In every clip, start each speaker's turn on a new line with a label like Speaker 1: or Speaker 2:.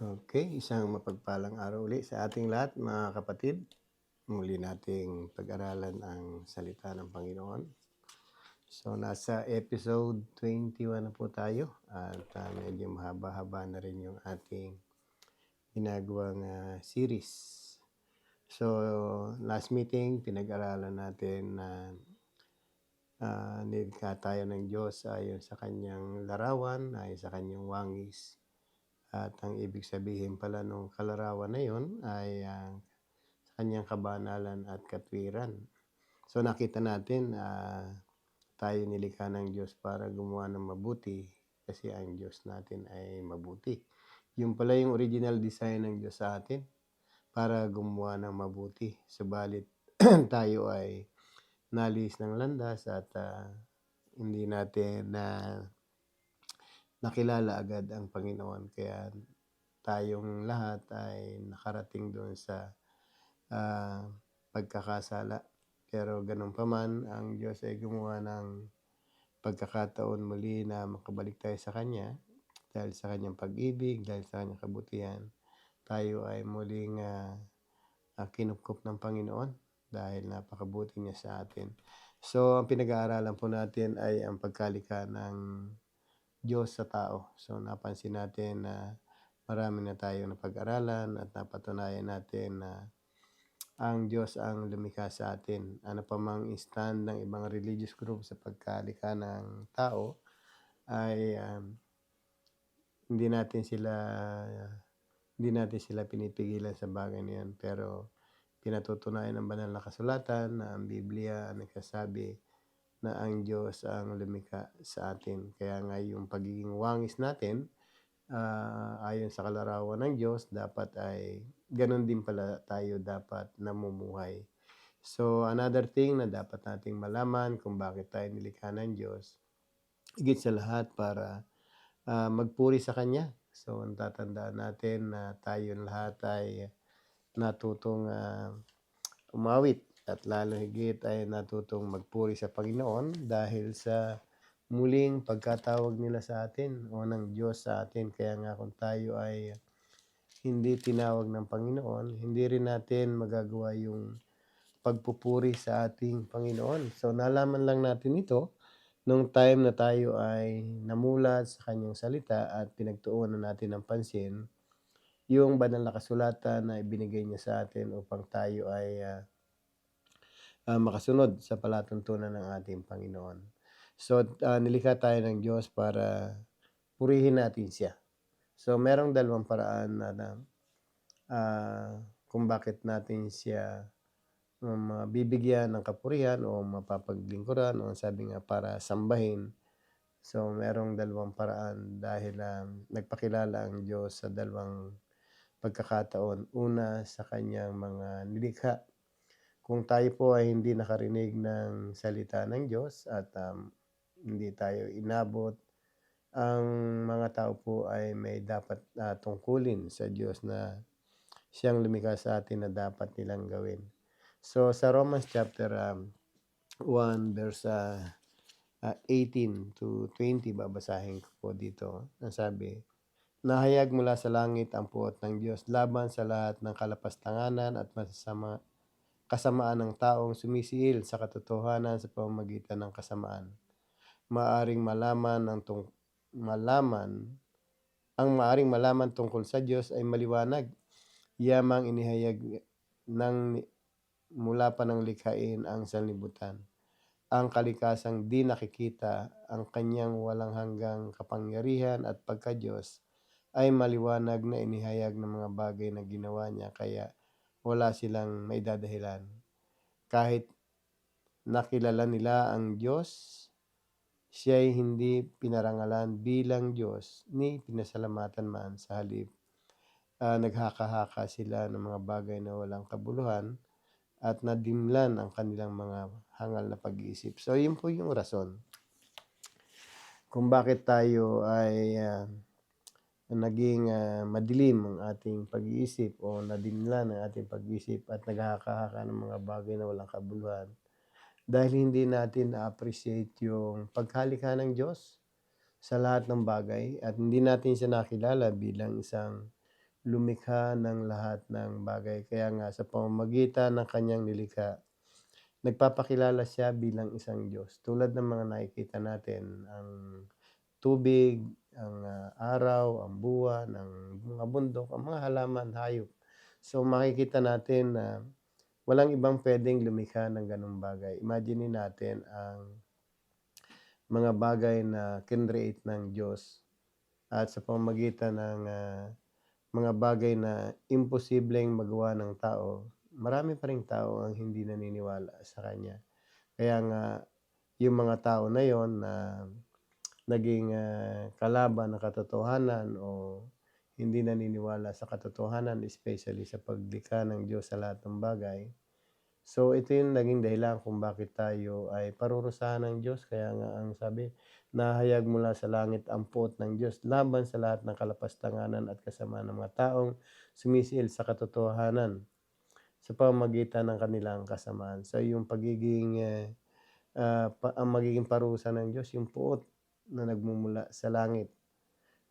Speaker 1: Okay, isang mapagpalang araw uli sa ating lahat mga kapatid. Muli nating pag-aralan ang salita ng Panginoon. So nasa episode 21 na po tayo at medyo mahaba-haba na rin yung ating ginagawang series. So last meeting pinag-aralan natin na nilikha tayo ng Diyos ayon sa kanyang larawan, ayon sa kanyang wangis. At ang ibig sabihin pala nung kalarawan na yun ay sa kanyang kabanalan at katwiran. So nakita natin tayo nilikha ng Diyos para gumawa ng mabuti kasi ang Diyos natin ay mabuti. Yung pala yung original design ng Diyos sa atin para gumawa ng mabuti. Subalit tayo ay nalis ng landas at hindi natin nakilala agad ang Panginoon. Kaya tayong lahat ay nakarating doon sa pagkakasala. Pero ganun pa man, ang Diyos ay gumawa ng pagkakataon muli na makabalik tayo sa Kanya dahil sa Kanyang pag-ibig, dahil sa Kanyang kabutihan. Tayo ay muling kinupkup ng Panginoon dahil napakabuti niya sa atin. So, ang pinag-aaralan po natin ay ang pagkalikha ng Diyos sa tao. So, napansin natin na marami na tayong napag-aralan at napatunayan natin na ang Diyos ang lumikha sa atin. Ano pa mang stand ng ibang religious group sa pagkalikha ng tao ay hindi natin sila pinipigilan sa bagay na yan. Pero pinatutunayan ng banal na kasulatan na ang Biblia ang nagsasabi na ang Diyos ang lumikha sa atin. Kaya nga yung pagiging wangis natin ayon sa kalarawan ng Diyos, dapat ay ganun din pala tayo dapat namumuhay. So, another thing na dapat nating malaman kung bakit tayo nilikha ng Diyos, higit sa lahat para magpuri sa Kanya. So, natatandaan natin na tayo lahat ay natutong umawit at lalo higit ay natutong magpuri sa Panginoon dahil sa muling pagkatawag nila sa atin o ng Diyos sa atin. Kaya nga kung tayo ay hindi tinawag ng Panginoon, hindi rin natin magagawa yung pagpupuri sa ating Panginoon. So nalaman lang natin ito nung time na tayo ay namulat sa kanyang salita at pinagtuunan natin ng pansin yung banal na kasulatan na ibinigay niya sa atin upang tayo ay makasunod sa palatuntunan ng ating Panginoon. So nilikha tayo ng Diyos para purihin natin siya. So merong dalawang paraan na kung bakit natin siya mabibigyan ng kapurihan o mapapaglingkuran o sabi nga para sambahin. So merong dalawang paraan dahil nagpakilala ang Diyos sa dalawang pagkakataon. Una, sa kanyang mga nilikha. Kung tayo po ay hindi nakarinig ng salita ng Diyos at hindi tayo inabot, ang mga tao po ay may dapat tungkulin sa Diyos na siyang lumikha sa atin na dapat nilang gawin. So sa Romans chapter 1 verse 18 to 20 babasahin ko po dito. Ang sabi, nahayag mula sa langit ang puot ng Diyos laban sa lahat ng kalapastanganan at kasamaan ng taong sumisiil sa katotohanan sa pamamagitan ng kasamaan. Ang maaring malaman tungkol sa Diyos ay maliwanag. Yamang inihayag mula pa ng likhain ang sanlibutan. Ang kalikasang di nakikita, ang kanyang walang hanggang kapangyarihan at pagka-Diyos ay maliwanag na inihayag ng mga bagay na ginawa niya, kaya wala silang maidadahilan. Kahit nakilala nila ang Diyos, siya'y hindi pinarangalan bilang Diyos ni pinasalamatan man. Sa halip, naghaka-haka sila ng mga bagay na walang kabuluhan at nadimlan ang kanilang mga hangal na pag-iisip. So yun po yung rason kung bakit tayo ay naging madilim ang ating pag-iisip o nadimlan ang ating pag-iisip at naghahaka-haka ng mga bagay na walang kabuluhan. Dahil hindi natin na-appreciate yung pagkalikha ng Diyos sa lahat ng bagay at hindi natin siya nakilala bilang isang lumikha ng lahat ng bagay. Kaya nga sa pamamagitan ng kanyang nilikha, nagpapakilala siya bilang isang Diyos. Tulad ng mga nakikita natin, ang tubig, ang araw, ang buwan, ang mga bundok, ang mga halaman, hayop. So makikita natin na walang ibang puwedeng lumikha ng gano'ng bagay. Imaginin natin ang mga bagay na kinreate ng Diyos at sa pamamagitan ng mga bagay na imposibleng magawa ng tao, marami pa ring tao ang hindi naniniwala sa Kanya. Kaya nga yung mga tao na yon na naging kalaban ng katotohanan o hindi naniniwala sa katotohanan, especially sa paglikha ng Diyos sa lahat ng bagay. So, ito yung naging dahilan kung bakit tayo ay parurusahan ng Diyos. Kaya nga ang sabi, nahayag mula sa langit ang puot ng Diyos laban sa lahat ng kalapastanganan at kasamaan ng mga taong sumisil sa katotohanan sa pamamagitan ng kanilang kasamaan. So, yung pagiging ang magiging parusa ng Diyos, yung puot na nagmumula sa langit.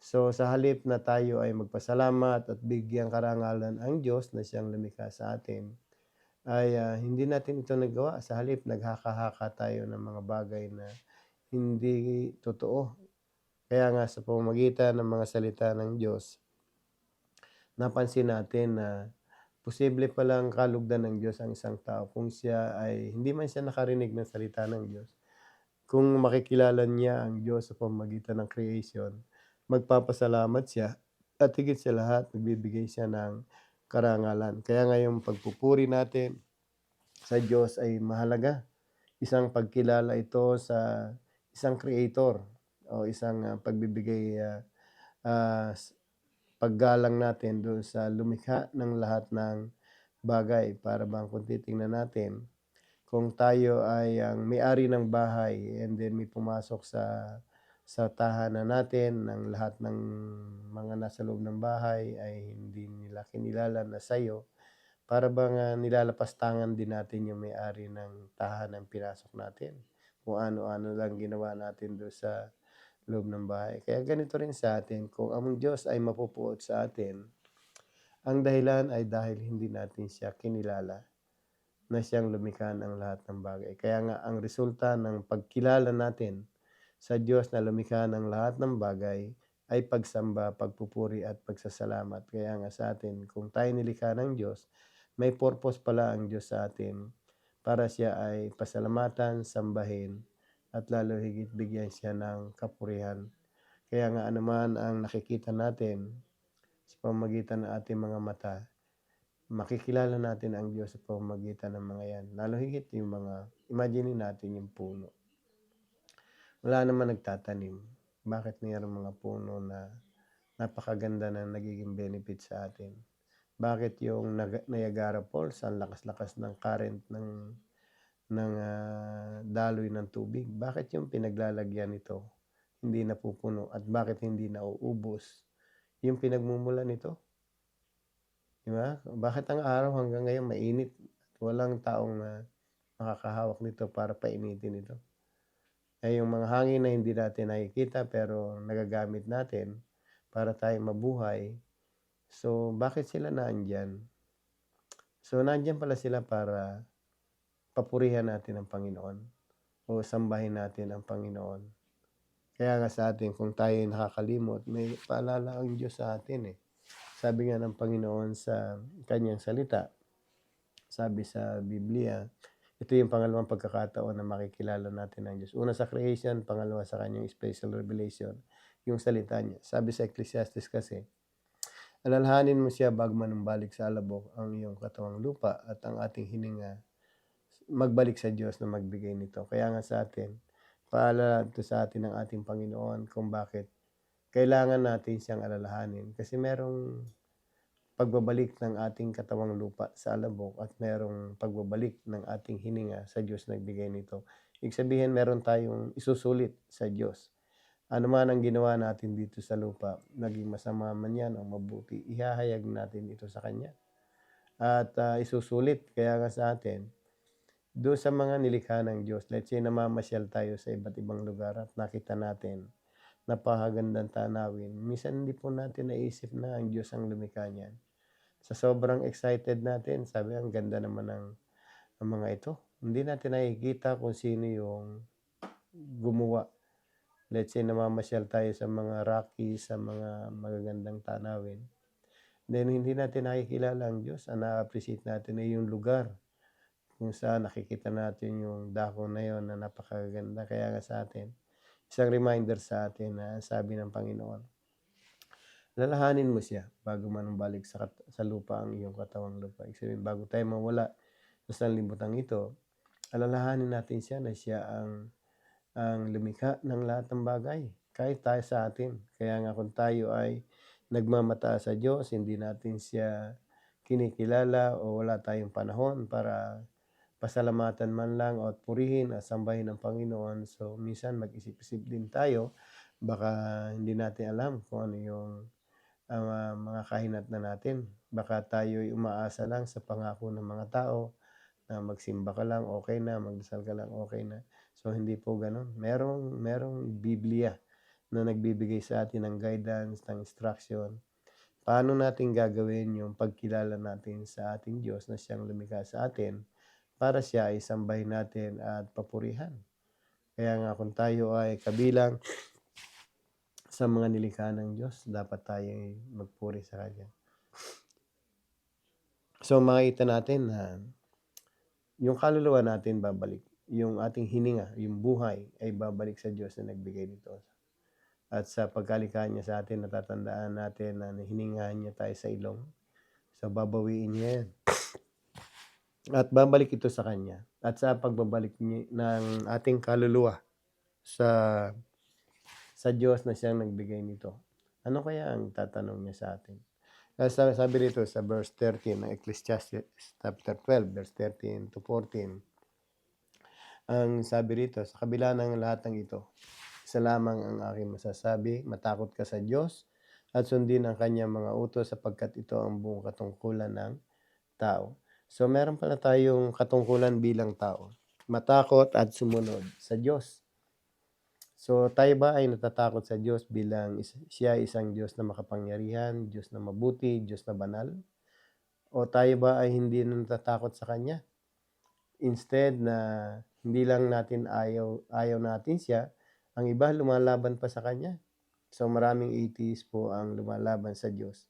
Speaker 1: So, sa halip na tayo ay magpasalamat at bigyang karangalan ang Diyos na siyang lumikha sa atin, ay hindi natin ito nagawa. Sa halip naghaka-haka tayo ng mga bagay na hindi totoo. Kaya nga sa pamamagitan ng mga salita ng Diyos, napansin natin na posible palang kalugdan ng Diyos ang isang tao kung siya ay hindi man siya nakarinig ng salita ng Diyos. Kung makikilala niya ang Diyos sa pamamagitan ng creation, magpapasalamat siya at higit sa lahat magbibigay siya ng karangalan. Kaya nga yung pagpupuri natin sa Diyos ay mahalaga. Isang pagkilala ito sa isang creator o isang pagbibigay paggalang natin doon sa lumikha ng lahat ng bagay. Para bang kung titingnan natin, kung tayo ay ang may-ari ng bahay and then may pumasok sa tahanan natin ng lahat ng mga nasa loob ng bahay ay hindi nila kinilala na sa'yo, para bang nilalapastangan din natin yung may-ari ng tahanang pinasok natin. Kung ano-ano lang ginawa natin doon sa loob ng bahay. Kaya ganito rin sa atin, kung ang Diyos ay mapupuot sa atin, ang dahilan ay dahil hindi natin siya kinilala na siyang lumikha ng lahat ng bagay. Kaya nga ang resulta ng pagkilala natin sa Diyos na lumikha ng lahat ng bagay ay pagsamba, pagpupuri at pagsasalamat. Kaya nga sa atin, kung tayo nilikha ng Diyos, may purpose pala ang Diyos sa atin para siya ay pasalamatan, sambahin, at lalo higit bigyan siya ng kapurihan. Kaya nga anuman ang nakikita natin sa pamamagitan ng ating mga mata, makikilala natin ang Diyos sa pamamagitan ng mga yan. Lalo higit yung mga, imagine natin yung puno. Wala naman nagtatanim. Bakit mayroong mga puno na napakaganda na nagiging benefit sa atin? Bakit yung Niagara Falls, ang lakas-lakas ng current ng daloy ng tubig? Bakit yung pinaglalagyan nito hindi napupuno at bakit hindi nauubos yung pinagmumulan nito? Di ba? Bakit ang araw hanggang ngayon mainit at walang taong makakahawak nito para painitin ito? Ay yung mga hangin na hindi natin nakikita pero nagagamit natin para tayong mabuhay. So, bakit sila naandyan? So, nandiyan pala sila para papurihan natin ang Panginoon o sambahin natin ang Panginoon. Kaya nga sa atin, kung tayo nakakalimot, may paalala ang Diyos sa atin eh. Sabi nga ng Panginoon sa kanyang salita, sabi sa Biblia, ito yung pangalawang pagkakataon na makikilala natin ang Diyos. Una sa creation, pangalawa sa kanyang special revelation, yung salita niya. Sabi sa Ecclesiastes kasi, alalahanin mo siya bago manumbalik sa alabok ang iyong katawang lupa at ang ating hininga magbalik sa Diyos na magbigay nito. Kaya nga sa atin, paalala ito sa atin ng ating Panginoon kung bakit kailangan natin siyang alalahanin. Kasi merong pagbabalik ng ating katawang lupa sa alabok at merong pagbabalik ng ating hininga sa Diyos na nagbigay nito. Ibig sabihin, meron tayong isusulit sa Diyos. Ano man ang ginawa natin dito sa lupa, naging masama man yan o mabuti, ihahayag natin ito sa Kanya. At isusulit, kaya nga sa atin, doon sa mga nilikha ng Diyos, let's say namamasyal tayo sa iba't ibang lugar at nakita natin napakagandang tanawin, minsan hindi po natin naisip na ang Diyos ang lumikha niyan. Sa sobrang excited natin, sabi ang ganda naman ng mga ito. Hindi natin nakikita kung sino yung gumawa. Let's say namamasyal tayo sa mga Rockies, sa mga magagandang tanawin. Then hindi natin nakikilala ang Diyos. Ang na-appreciate natin ay yung lugar kung saan nakikita natin yung dako na yon na napakaganda. Kaya nga sa atin, isang reminder sa atin na sabi ng Panginoon, lalahanin mo siya bago manumbalik sa lupa ang iyong katawang lupa. Ibig sabihin, bago tayo mawala sa sanlibutan ito, alalahanin natin siya na siya ang lumikha ng lahat ng bagay, kahit tayo sa atin. Kaya nga kung tayo ay nagmamataas sa Diyos, hindi natin siya kinikilala o wala tayong panahon para pasalamatan man lang o purihin at sambahin ang Panginoon. So minsan mag-isip-isip din tayo, baka hindi natin alam kung ano yung mga kahinatnan natin. Baka tayo'y umaasa lang sa pangako ng mga tao na magsimba ka lang, okay na, magdasal ka lang, okay na. So hindi po gano'n. Merong Biblia na nagbibigay sa atin ng guidance, ng instruction. Paano natin gagawin yung pagkilala natin sa ating Diyos na siyang lumikha sa atin para siya ay sambahin natin at papurihan. Kaya nga kung tayo ay kabilang sa mga nilikha ng Diyos, dapat tayo ay magpuri sa Kanya. So makita natin na yung kaluluwa natin babalik. Yung ating hininga, yung buhay ay babalik sa Diyos na nagbigay nito. At sa pagkalikha niya sa atin, natatandaan natin na hiningahan niya tayo sa ilong. So babawiin niya yan. At babalik ito sa Kanya. At sa pagbabalik niya ng ating kaluluwa sa Diyos na siyang nagbigay nito, ano kaya ang tatanong niya sa atin? Sabi rito sa verse 13 ng Ecclesiastes chapter 12, verse 13 to 14, ang sabi rito, sa kabila ng lahat ng ito, isa lamang ang aking masasabi, matakot ka sa Diyos at sundin ang kanyang mga utos sapagkat ito ang buong katungkulan ng tao. So meron pala tayong katungkulan bilang tao, matakot at sumunod sa Diyos. So tayo ba ay natatakot sa Diyos bilang siya isang Diyos na makapangyarihan, Diyos na mabuti, Diyos na banal? O tayo ba ay hindi natatakot sa Kanya? Instead na hindi lang natin ayaw natin siya, ang iba lumalaban pa sa Kanya. So maraming atheists po ang lumalaban sa Diyos.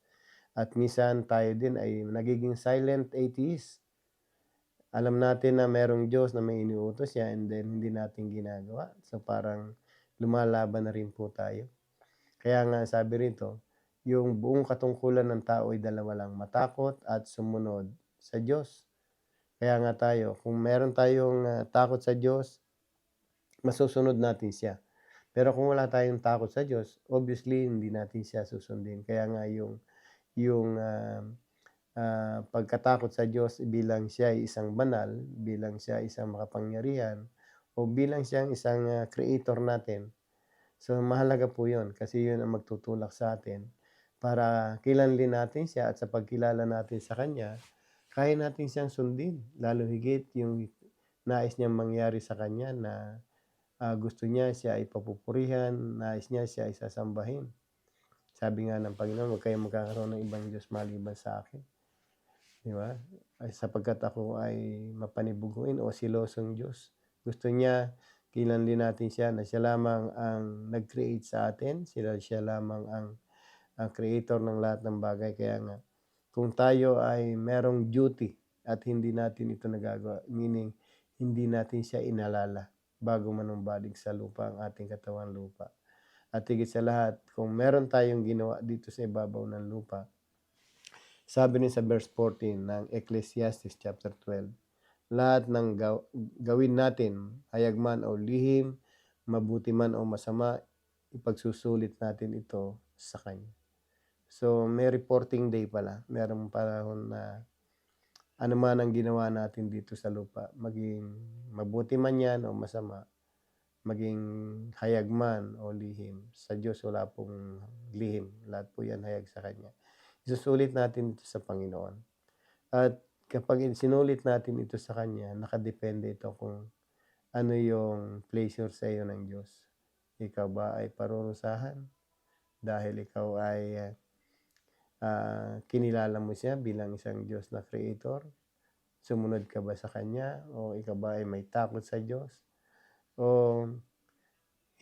Speaker 1: At minsan tayo din ay nagiging silent atheist. Alam natin na merong Diyos na may iniutos siya and then hindi natin ginagawa. So parang lumalaban na rin po tayo. Kaya nga sabi rito, yung buong katungkulan ng tao ay dalawa lang, matakot at sumunod sa Diyos. Kaya nga tayo, kung meron tayong takot sa Diyos, masusunod natin siya. Pero kung wala tayong takot sa Diyos, obviously hindi natin siya susundin. Kaya nga yung pagkatakot sa Diyos bilang siya ay isang banal, bilang siya ay isang makapangyarihan, o bilang siya isang creator natin. So mahalaga po yun kasi yun ang magtutulak sa atin para kilanlin natin siya at sa pagkilala natin sa Kanya, kaya natin siyang sundin. Lalo higit yung nais niyang mangyari sa Kanya na gusto niya siya ay papupurihan, nais niya siya ay sasambahin. Sabi nga ng Panginoon, huwag kayong magkakaroon ng ibang Diyos maliban sa akin. Di ba? Ay, sapagkat ako ay mapanibuguin o silosong Diyos. Gusto niya, kilanlin natin siya na siya lamang ang nag-create sa atin. Siya lamang ang creator ng lahat ng bagay. Kaya nga, kung tayo ay merong duty at hindi natin ito nagagawa, meaning hindi natin siya inalala bago manumbalik sa lupa ang ating katawang lupa. At higit sa lahat, kung meron tayong ginawa dito sa ibabaw ng lupa, sabi rin sa verse 14 ng Ecclesiastes chapter 12, lahat ng gawin natin, hayag man o lihim, mabuti man o masama, ipagsusulit natin ito sa Kanya. So may reporting day pala, merong panahon na ano man ang ginawa natin dito sa lupa, maging mabuti man yan o masama, maging hayag man o lihim, sa Diyos wala pong lihim, lahat po yan hayag sa Kanya. Isusulit natin ito sa Panginoon. At kapag sinulit natin ito sa Kanya, nakadepende ito kung ano yung pleasure sa iyo ng Diyos. Ikaw ba ay parurusahan dahil ikaw ay kinilala mo siya bilang isang Diyos na creator? Sumunod ka ba sa Kanya? O ikaw ba ay may takot sa Diyos? O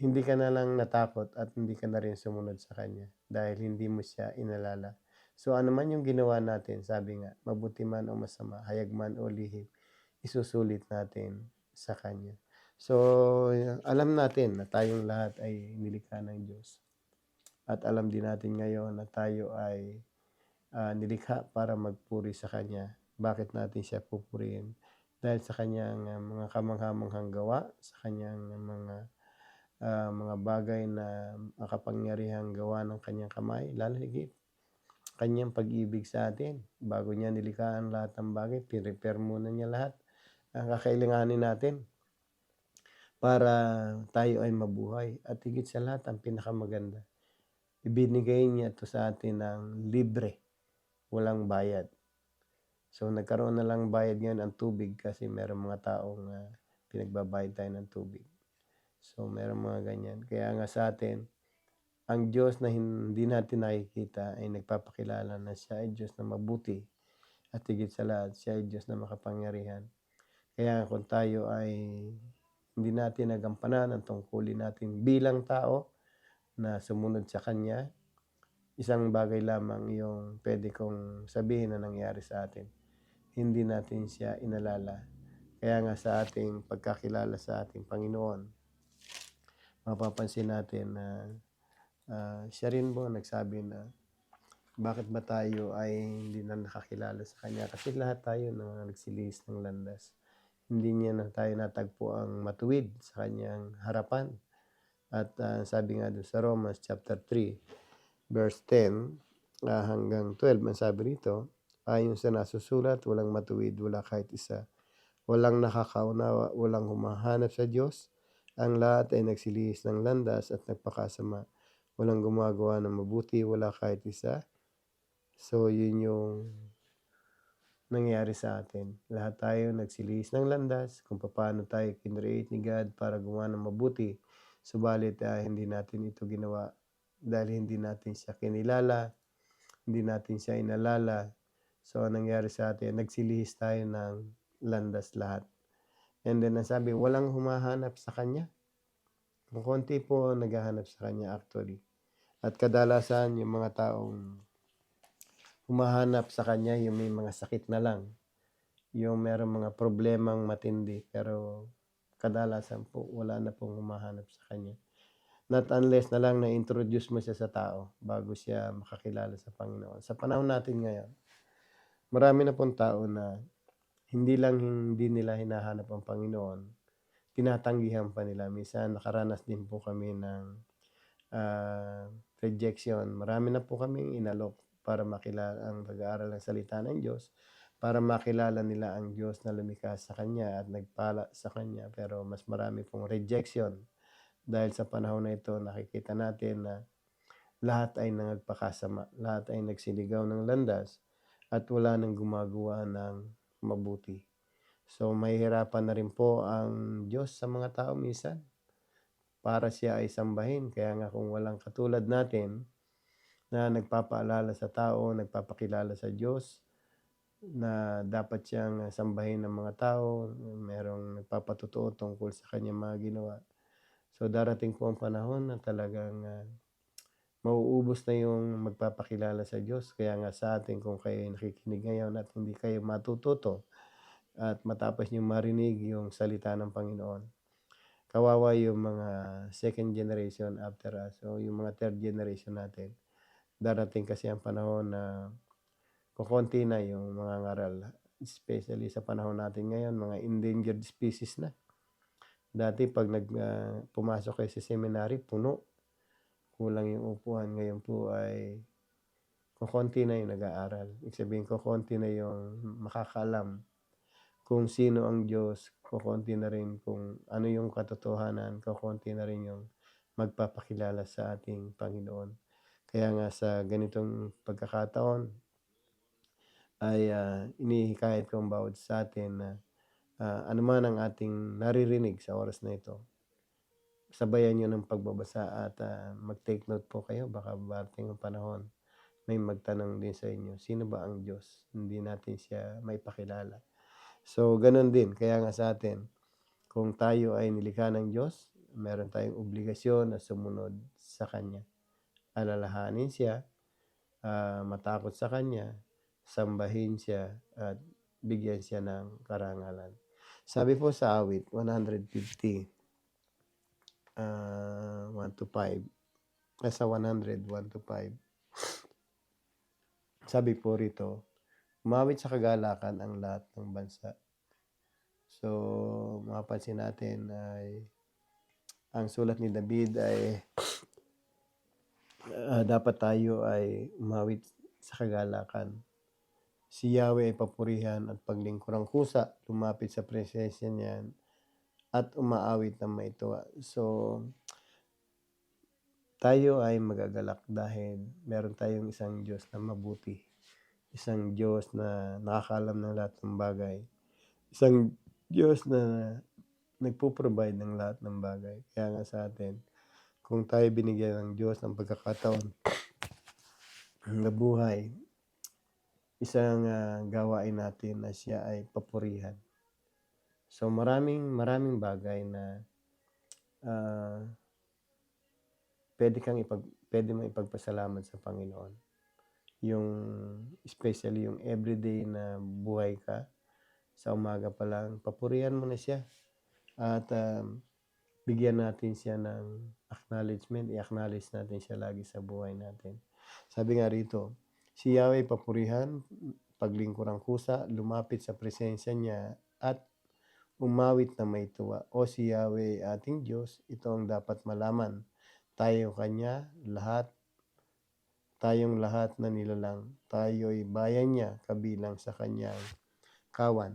Speaker 1: hindi ka na lang natakot at hindi ka na rin sumunod sa Kanya dahil hindi mo siya inalala? So ano man yung ginawa natin, sabi nga, mabuti man o masama, hayag man o lihim, isusulit natin sa Kanya. So alam natin na tayong lahat ay nilikha ng Diyos. At alam din natin ngayon na tayo ay nilikha para magpuri sa Kanya. Bakit natin siya pupurihin? Dahil sa Kanyang mga kamangha-manghang gawa, sa Kanyang mga bagay na makapangyarihang gawa ng Kanyang kamay, lalo higit Kanyang pag-ibig sa atin. Bago niya nilikha ang lahat ng bagay, pinrepare muna niya lahat ang kakailanganin natin para tayo ay mabuhay. At higit sa lahat, ang pinakamaganda, ibinigay niya ito sa atin ng libre, walang bayad. So nagkaroon na lang bayad ngayon ang tubig kasi meron mga taong pinagbabayad tayo ng tubig. So meron mga ganyan. Kaya nga sa atin, ang Diyos na hindi natin nakikita ay nagpapakilala na siya ay Diyos na mabuti at higit sa lahat, siya ay Diyos na makapangyarihan. Kaya kung tayo ay hindi natin nagampanan ang tungkulin natin bilang tao na sumunod sa Kanya, isang bagay lamang yung pwede kong sabihin na nangyari sa atin. Hindi natin siya inalala. Kaya nga sa ating pagkakilala sa ating Panginoon, mapapansin natin na siya rin po nagsabi na bakit ba tayo ay hindi na nakakilala sa Kanya? Kasi lahat tayo na nagsilihis ng landas. Hindi niya na tayo natagpo ang matuwid sa Kanyang harapan. At sabi nga doon sa Romans chapter 3, verse 10 hanggang 12, ang sabi rito, ayon sa nasusulat, walang matuwid, wala kahit isa. Walang nakakaunawa, walang humahanap sa Diyos. Ang lahat ay nagsilihis ng landas at nagpakasama. Walang gumagawa ng mabuti, wala kahit isa. So, yun yung nangyari sa atin. Lahat tayo nagsilihis ng landas kung paano tayo kinreate ni God para gumawa ng mabuti. Subalit, hindi natin ito ginawa dahil hindi natin siya kinilala, hindi natin siya inalala. So, anong nangyari sa atin? Nagsilihis tayo ng landas lahat. And then, nasabi, walang humahanap sa Kanya. Kung konti po naghahanap sa Kanya actually. At kadalasan, yung mga taong humahanap sa Kanya, yung may mga sakit na lang. Yung meron mga problemang matindi. Pero kadalasan po, wala na pong humahanap sa Kanya. Not unless na lang na-introduce mo siya sa tao bago siya makakilala sa Panginoon. Sa panahon natin ngayon, marami na pong tao na hindi nila hinahanap ang Panginoon, tinatanggihan pa nila. Minsan nakaranas din po kami ng rejection. Marami na po kaming inalok para makilala ang pag-aaral ng salita ng Diyos, para makilala nila ang Diyos na lumikha sa Kanya at nagpala sa Kanya. Pero mas marami pong rejection dahil sa panahon na ito nakikita natin na lahat ay nagpakasama, lahat ay nagsiligaw ng landas at wala nang gumagawa ng mabuti. So mahihirapan na rin po ang Diyos sa mga tao minsan para siya ay sambahin. Kaya nga kung walang katulad natin na nagpapaalala sa tao, nagpapakilala sa Diyos na dapat siyang sambahin ng mga tao, merong nagpapatotoo tungkol sa kanyang mga ginawa. So darating po ang panahon na talagang mauubos na yung magpapakilala sa Diyos. Kaya nga sa atin, kung kayo nakikinig ngayon at hindi kayo matututo at matapos nyo marinig yung salita ng Panginoon, kawawa yung mga second generation after us o yung mga third generation natin. Darating kasi ang panahon na kukunti na yung mga ngaral, especially sa panahon natin ngayon, mga endangered species na. Dati pag pumasok kayo sa seminary, puno. Kulang yung upuan. Ngayon po ay kukunti na yung nag-aaral. Ibig sabihin, kukunti na yung makakaalam kung sino ang Diyos. Kukunti na rin kung ano yung katotohanan. Kukunti na rin yung magpapakilala sa ating Panginoon. Kaya nga sa ganitong pagkakataon ay inihikayat kong bawat sa atin na ano man ang ating naririnig sa oras na ito, sabayan niyo ng pagbabasa at, mag-take note po kayo baka darating ang panahon may magtanong din sa inyo, "Sino ba ang Diyos?" Hindi natin siya maipakilala. So, gano'n din kaya nga sa atin kung tayo ay nilikha ng Diyos, meron tayong obligasyon na sumunod sa Kanya. Alalahanin siya, matakot sa Kanya, sambahin siya at bigyan siya ng karangalan. Sabi po sa awit 150, 1 to 5, sa 100, 1 to 5, sabi po rito, "Umawit sa kagalakan ang lahat ng bansa." So, mapapansin natin ay ang sulat ni David ay dapat tayo ay umawit sa kagalakan. Si Yahweh ay papurihan at paglingkurang kusa, lumapit sa presensya niya at umaawit ng maituwa. So, tayo ay magagalak dahil meron tayong isang Diyos na mabuti. Isang Diyos na nakakaalam ng lahat ng bagay. Isang Diyos na nagpo-provide ng lahat ng bagay. Kaya nga sa atin, kung tayo binigyan ng Diyos ng pagkakataon na buhay, isang gawain natin na siya ay papurihan. So maraming bagay na pwede mong ipagpasalamat sa Panginoon. Yung especially yung everyday na buhay ka, sa umaga pa lang, papurihan mo na siya. At bigyan natin siya ng acknowledgement, i-acknowledge natin siya lagi sa buhay natin. Sabi nga rito, si Yahweh papurihan, paglingkurang kusa, lumapit sa presensya niya at umawit na may tuwa. O si Yahweh ating Diyos, ito ang dapat malaman. Tayong lahat na nilalang, tayo'y bayan niya kabilang sa kanyang kawan.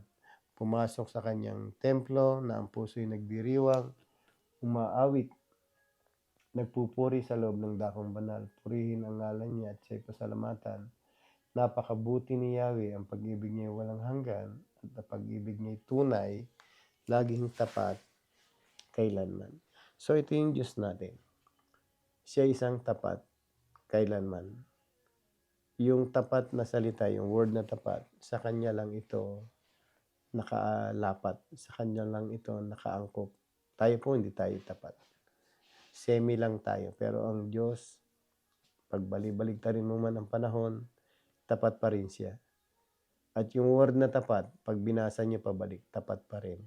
Speaker 1: Pumasok sa kanyang templo na ang puso'y nagdiriwang, umaawit, nagpupuri sa loob ng dakong banal. Purihin ang ngalan niya at siya'y pasalamatan. Napakabuti ni Yahweh, ang pag-ibig niya walang hanggan at ang pag-ibig niya tunay, laging tapat, kailanman. So ito yung Diyos natin. Siya isang tapat, kailanman. Yung tapat na salita, yung word na tapat, sa Kanya lang ito nakalapat. Sa Kanya lang ito nakaangkop. Tayo po hindi tayo tapat. Semi lang tayo. Pero ang Diyos, pagbalik-baliktarin mo man ang panahon, tapat pa rin siya. At yung word na tapat, pag binasa niyo pabalik, tapat pa rin.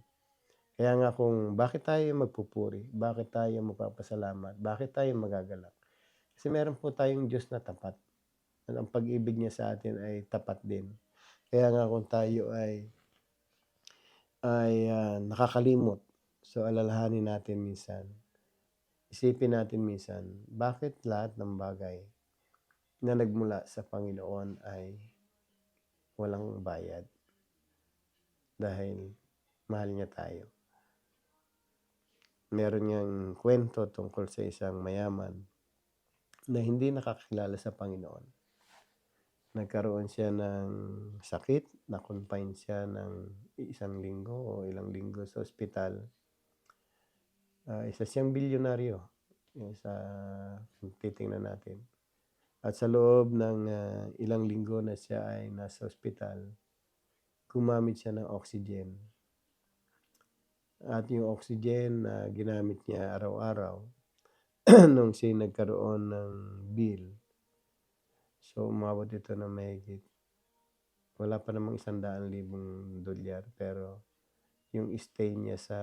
Speaker 1: Kaya nga kung bakit tayo magpupuri, bakit tayo magpapasalamat, bakit tayo magagalak? Kasi meron po tayong Diyos na tapat. At ang pag-ibig niya sa atin ay tapat din. Kaya nga kung tayo ay nakakalimot, so alalahanin natin minsan, isipin natin minsan, bakit lahat ng bagay na nagmula sa Panginoon ay walang bayad? Dahil mahal niya tayo. Meron niyang kwento tungkol sa isang mayaman na hindi nakakilala sa Panginoon. Nagkaroon siya ng sakit, na-confine siya ng isang linggo o ilang linggo sa ospital. Isa siyang bilyonaryo, kung titingnan natin. At sa loob ng ilang linggo na siya ay nasa ospital, gumamit siya ng oxygen. At yung oxygen na ginamit niya araw-araw, nung siya nagkaroon ng bill, so umabot ito na mahigit, wala pa namang $100,000, pero yung stay niya sa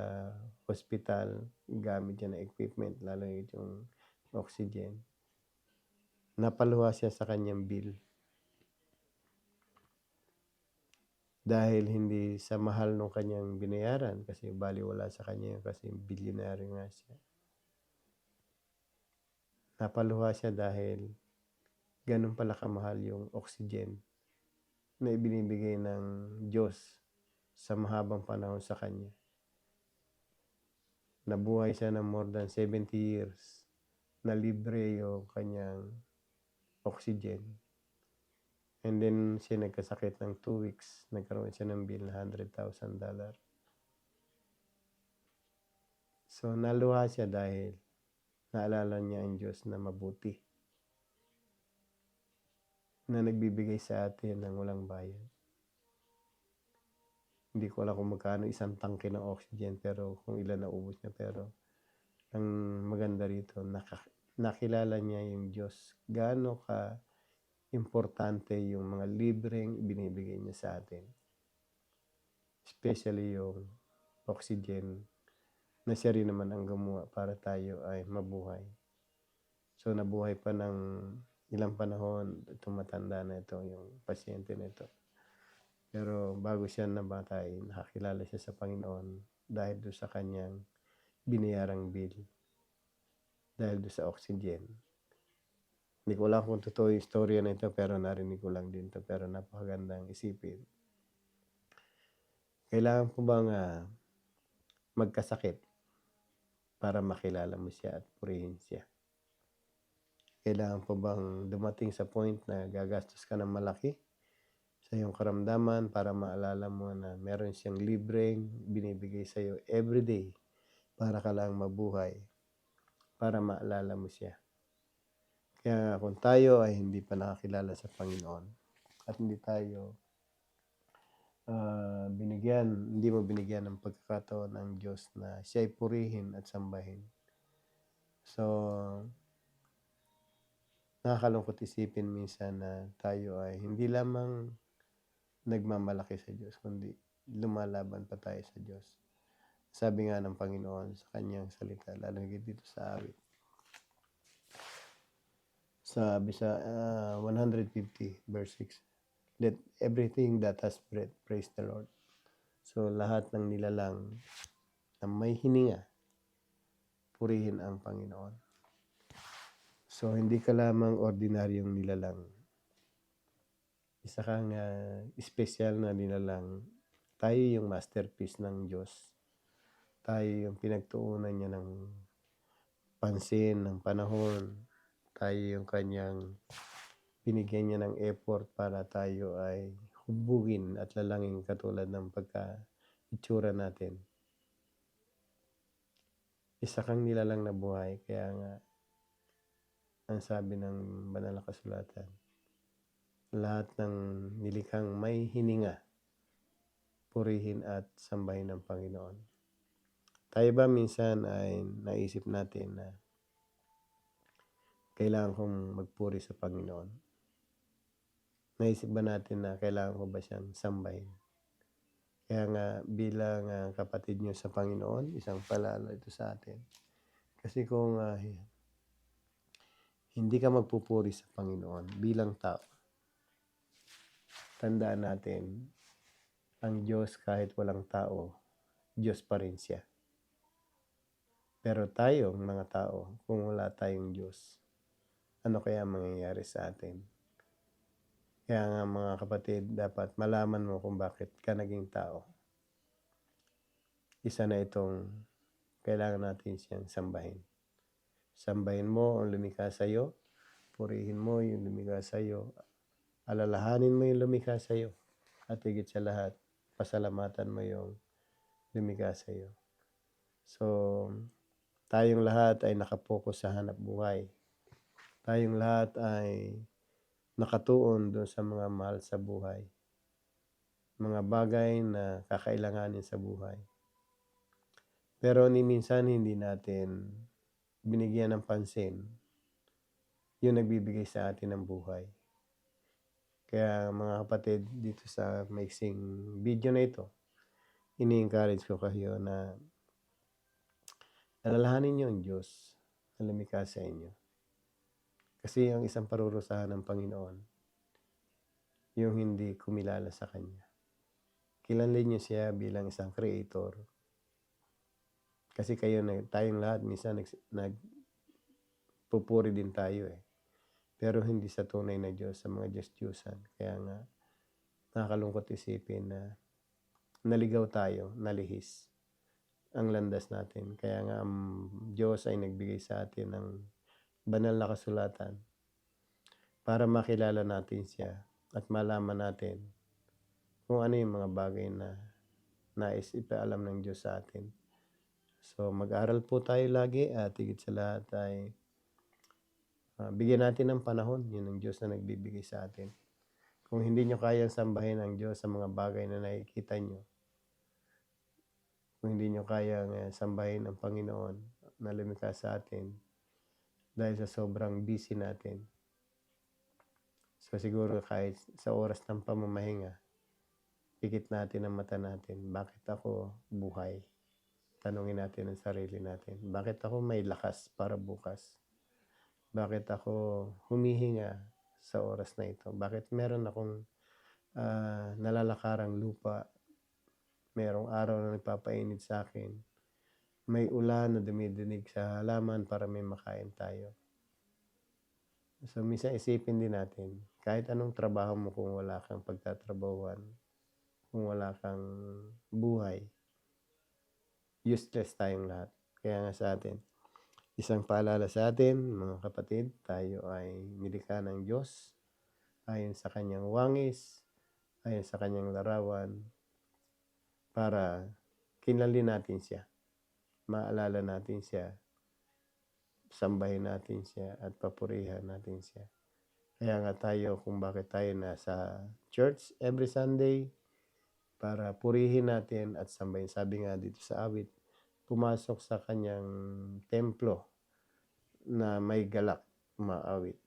Speaker 1: hospital, gamit niya na equipment, lalo yung oxygen, napaluha siya sa kanyang bill. Dahil hindi sa mahal nung kanyang binayaran, kasi baliwala sa kanya yun, kasi bilyonaryo nga siya. Napaluha siya dahil ganun pala kamahal yung oxygen na ibinibigay ng Diyos sa mahabang panahon sa kanya. Nabuhay siya ng more than 70 years na libre yung kanyang oxygen. And then siya nagkasakit ng 2 weeks, nagkaroon siya ng bill na $100,000. So, naluha siya dahil naalala niya ang Diyos na mabuti, na nagbibigay sa atin ng walang bayad. Hindi ko alam kung magkano isang tangke ng oxygen, pero kung ilan naubos niya. Pero ang maganda rito, nakilala niya yung Diyos. Gaano ka importante yung mga libreng binibigay niya sa atin. Especially yung oxygen na siya rin naman ang gumawa para tayo ay mabuhay. So, nabuhay pa ng ilang panahon, tumatanda na ito, yung pasyente na ito. Pero bago siya namatay, nakakilala siya sa Panginoon dahil doon sa kanyang binayarang bill. Dahil doon sa oxygen. Hindi ko alam kung totoo yung istorya na ito, pero narinig ko lang din ito. Pero napakagandang isipin. Kailangan ko bang magkasakit para makilala mo siya at purihin siya? Kailangan po bang dumating sa point na gagastos ka ng malaki sa iyong karamdaman para maalala mo na meron siyang libreng binibigay sa iyo everyday para ka lang mabuhay, para maalala mo siya? Kaya kung tayo ay hindi pa nakakilala sa Panginoon at hindi tayo hindi mo binigyan ng pagkakataon ng Diyos na siya ay purihin at sambahin. So, nakakalungkot isipin minsan na tayo ay hindi lamang nagmamalaki sa Diyos, kundi lumalaban pa tayo sa Diyos. Sabi nga ng Panginoon sa kanyang salita, lalo dito sa awit. Sabi sa 150 verse 6, let everything that has breath praise the Lord. So, lahat ng nilalang na may hininga, purihin ang Panginoon. So, hindi ka lamang ordinaryong nilalang. Isa kang espesyal na nilalang. Tayo yung masterpiece ng Diyos. Tayo yung pinagtuunan niya ng pansin, ng panahon. Tayo yung kanyang binigyan niya ng effort para tayo ay hubugin at lalangin katulad ng pagka-itsura natin. Isa kang nilalang na buhay, kaya nga ang sabi ng banal na kasulatan, lahat ng nilikhang may hininga, purihin at sambahin ng Panginoon. Tayo ba minsan ay naisip natin na kailangan kong magpuri sa Panginoon? Naisip ba natin na kailangan ko ba siyang sambahin? Kaya nga bilang kapatid niyo sa Panginoon, isang paalala ito sa atin. Kasi kung hindi ka magpupuri sa Panginoon bilang tao, tandaan natin, ang Diyos kahit walang tao, Diyos pa rin siya. Pero tayong mga tao, kung wala tayong Diyos, ano kaya mangyayari sa atin? Kaya nga mga kapatid, dapat malaman mo kung bakit ka naging tao. Isa na itong kailangan natin siyang sambahin. Sambahin mo ang lumikha sa iyo, purihin mo yung lumikha sa iyo, alalahanin mo yung lumikha sa iyo, at higit sa lahat, pasalamatan mo yung lumikha sa iyo. So, tayong lahat ay nakapokus sa hanap buhay. Tayong lahat ay nakatuon doon sa mga mahal sa buhay. Mga bagay na kakailanganin sa buhay. Pero minsan hindi natin binigyan ng pansin yung nagbibigay sa atin ng buhay. Kaya mga kapatid, dito sa maiksing video na ito, ini-encourage ko kayo na alalahanin niyo ang Diyos na lumikha sa inyo. Kasi ang isang parurusahan ng Panginoon, yung hindi kumilala sa Kanya. Kilanlin niyo siya bilang isang creator. Kasi tayong lahat, minsan nagpupuri din tayo Pero hindi sa tunay na Diyos, sa mga Diyos-Diyusan. Kaya nga, nakakalungkot isipin na naligaw tayo, nalihis ang landas natin. Kaya nga, ang Diyos ay nagbigay sa atin ng banal na kasulatan para makilala natin siya at malaman natin kung ano yung mga bagay na nais ipaalam ng Diyos sa atin. So, mag-aral po tayo lagi at higit sa lahat ay bigyan natin ng panahon. Yun ang Diyos na nagbibigay sa atin. Kung hindi nyo kayang sambahin ang Diyos sa mga bagay na nakikita nyo, kung hindi nyo kayang sambahin ang Panginoon na lumikha sa atin dahil sa sobrang busy natin. So siguro kahit sa oras ng pamamahinga, pikit natin ang mata natin. Bakit ako buhay? Tanungin natin ang sarili natin. Bakit ako may lakas para bukas? Bakit ako humihinga sa oras na ito? Bakit meron akong nalalakarang lupa? Merong araw na nagpapainit sa akin. May ulan na dumidinig sa halaman para may makain tayo. So, minsan isipin din natin, kahit anong trabaho mo kung wala kang pagtatrabahuan, kung wala kang buhay, useless tayong lahat. Kaya nga sa atin, isang paalala sa atin, mga kapatid, tayo ay nilikha ng Diyos ayon sa kanyang wangis, ayon sa kanyang larawan, para kinalin natin siya, maalala natin siya, sambahin natin siya, at papurihan natin siya. Kaya nga tayo, kung bakit tayo nasa church every Sunday, para purihin natin at sambahin. Sabi nga dito sa awit, pumasok sa kanyang templo na may galak, maawit,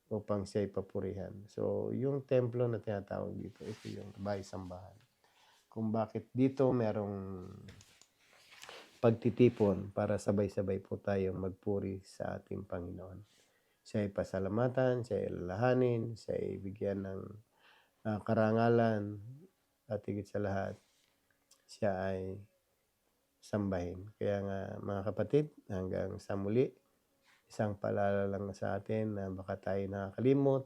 Speaker 1: upang siya'y papurihan. So, yung templo na tinatawag dito, ito yung bahay-sambahan. Kung bakit dito merong pagtitipon para sabay-sabay po tayong magpuri sa ating Panginoon. Siya ay pasalamatan, siya ay lalahanin, siya ay bigyan ng karangalan, at higit sa lahat, siya ay sambahin. Kaya nga mga kapatid, hanggang sa muli, isang paalala lang sa atin na baka tayo nakakalimot.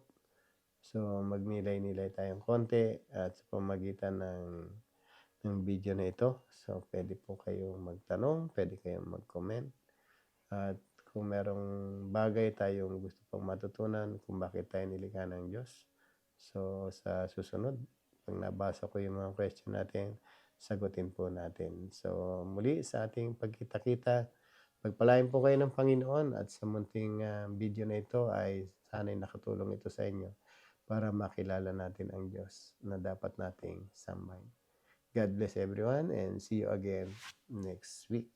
Speaker 1: So magnilay-nilay tayong konti at sa pamagitan ng video na ito. So pwede po kayong magtanong, pwede kayong mag-comment. At kung merong bagay tayong gusto pang matutunan kung bakit tayo nilikha ng Diyos. So sa susunod, pag nabasa ko yung mga question natin, sagutin po natin. So muli sa ating pagkita-kita, pagpalain po kayo ng Panginoon at sa munting video na ito ay sana'y nakatulong ito sa inyo para makilala natin ang Diyos na dapat nating sambahin. God bless everyone and see you again next week.